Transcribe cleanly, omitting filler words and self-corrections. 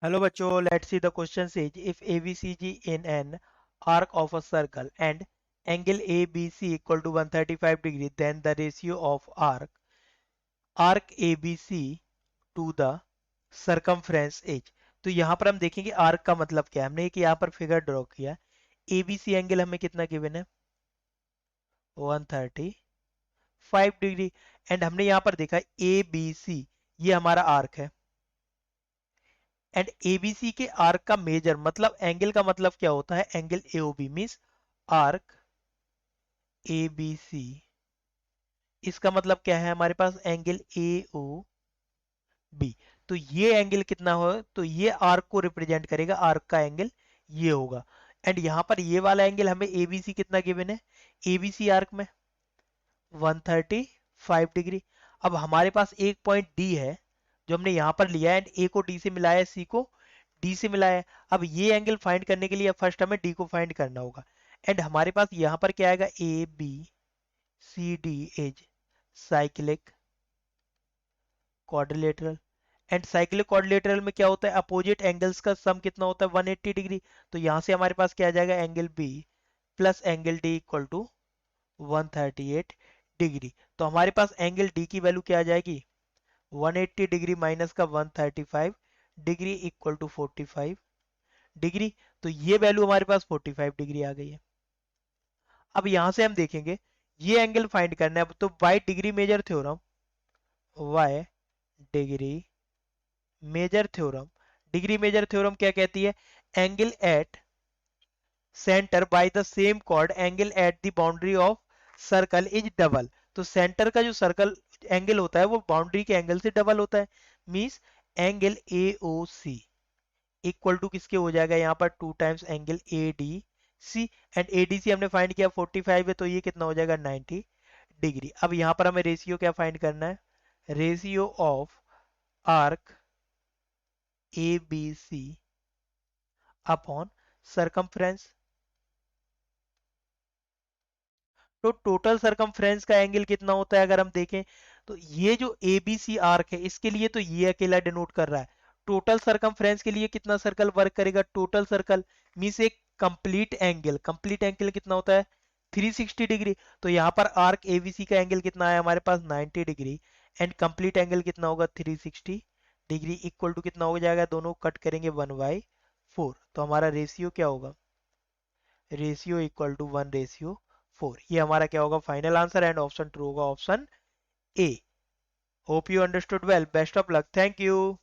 Hello बच्चों, let's see the question says if ABCG in an arc of a circle and angle ABC equal to 135 degree, then the ratio of arc ABC to the circumference is। तो यहाँ पर हम देखेंगे arc का मतलब क्या है। हमने एक यहाँ पर फिगर ड्रॉ किया। एबीसी एंगल हमें कितना गिवन है? 135 डिग्री। एंड हमने यहाँ पर देखा ए बी सी, ये हमारा आर्क है। एंड एबीसी के आर्क का मेजर मतलब एंगल का मतलब क्या होता है? Angle AOB means arc ABC, इसका मतलब क्या है? हमारे पास एंगल एओ बी। तो ये एंगल कितना हो, तो ये आर्क को रिप्रेजेंट करेगा, आर्क का एंगल ये होगा। एंड यहां पर ये वाला एंगल हमें एबीसी कितना गिवन है? एबीसी आर्क में 135 डिग्री। अब हमारे पास एक पॉइंट डी है जो हमने यहां पर लिया है, एंड ए को डी से मिलाया है, सी को डी से मिलाया है। अब ये एंगल फाइंड करने के लिए फर्स्ट हमें डी को फाइंड करना होगा। एंड हमारे पास यहां पर क्या आएगा? A B C D as cyclic quadrilateral. And cyclic quadrilateral में क्या होता है? अपोजिट एंगल्स का सम कितना होता है? 180 डिग्री। तो यहां से हमारे पास क्या आ जाएगा? Angle B plus angle D equal to 138 degree. तो हमारे पास एंगल डी की वैल्यू क्या आ जाएगी? 180 डिग्री माइनस का 135 डिग्री इक्वल टू 45 डिग्री। तो ये वैल्यू हमारे पास 45 डिग्री आ गई है। अब यहां से हम देखेंगे ये एंगल फाइंड करना है, तो Y degree measure theorem, Y degree measure theorem, degree measure theorem क्या कहती है? Angle at centre by the same chord angle at the boundary of circle is double. तो सेंटर का जो सर्कल एंगल होता है वो बाउंड्री के एंगल से डबल होता है। Means angle A O C equal to किसके हो जाएगा? यहाँ पर 2 times angle A D C. And A D C हमने फाइंड किया 45 है, तो ये कितना हो जाएगा? 90 डिग्री। अब यहाँ पर हमें रेशियो क्या फाइंड करना है? Ratio of arc A B C upon circumference. तो टोटल सरकमफ्रेंस का एंगल कितना होता है अगर हम देखें? तो ये जो एबीसी आर्क है इसके लिए तो ये अकेला डिनोट कर रहा है। टोटल सरकमफ्रेंस के लिए कितना सर्कल वर्क करेगा? टोटल सर्कल मींस एक कंप्लीट एंगल। कंप्लीट एंगल कितना होता है? 360 डिग्री। तो यहाँ पर आर्क एबीसी का एंगल कितना है हमारे पास? 90 डिग्री। एंड कंप्लीट एंगल कितना होगा? 360 डिग्री इक्वल टू कितना हो जाएगा? दोनों कट करेंगे 1/4। तो हमारा रेशियो क्या होगा? Ratio equal to 1/4। ये हमारा क्या होगा? Final answer. And option true होगा, option A. Hope you understood well. Best of luck. Thank you.